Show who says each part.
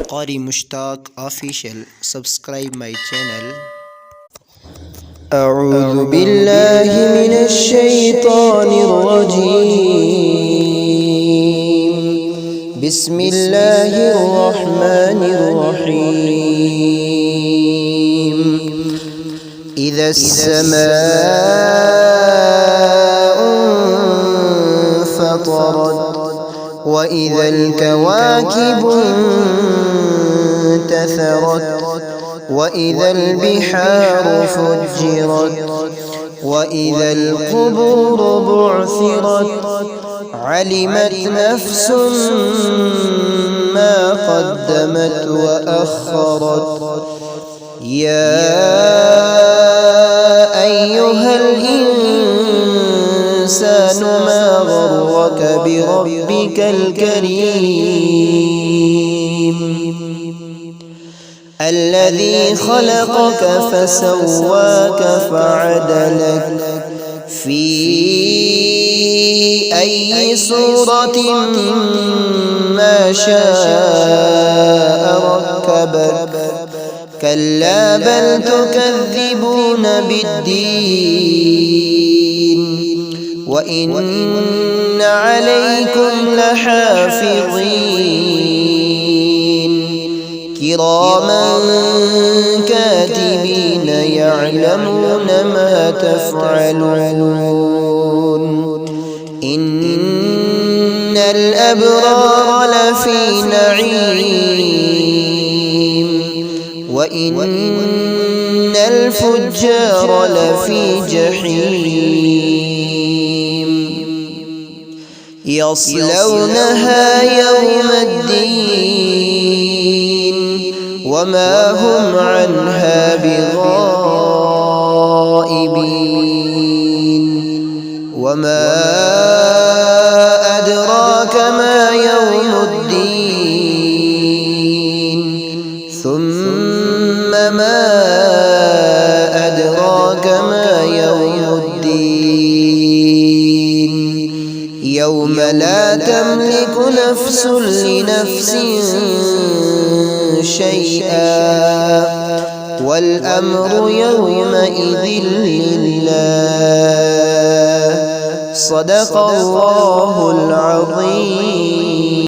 Speaker 1: Qari Mushtaq Official. Subscribe my channel.
Speaker 2: أعوذ بالله من الشيطان الرجيم. بسم الله الرحمن الرحيم. إذا السماء انفطرت وإذا الكواكب انتثرت وإذا البحار فجرت وإذا القبور بعثرت علمت نفس ما قدمت وأخرت. يا أيها الإنسان ما غرك بربك الكريم الذي خلقك فسواك فعدلك في أي صورة ما شاء ركبك. كلا بل تكذبون بالدين وإن عليكم لحافظين كراما كاتبين يعلمون ما تفعلون. إن الأبرار لفي نعيم وإن الفجار لفي جحيم يصلونها يوم الدين وما هم عنها بغائبين. وما أدراك ما يوم الدين ثم ما أدراك ما يوم الدين يوم لا تملك نفس لنفس شيئا والأمر يومئذ لله. صدق الله العظيم.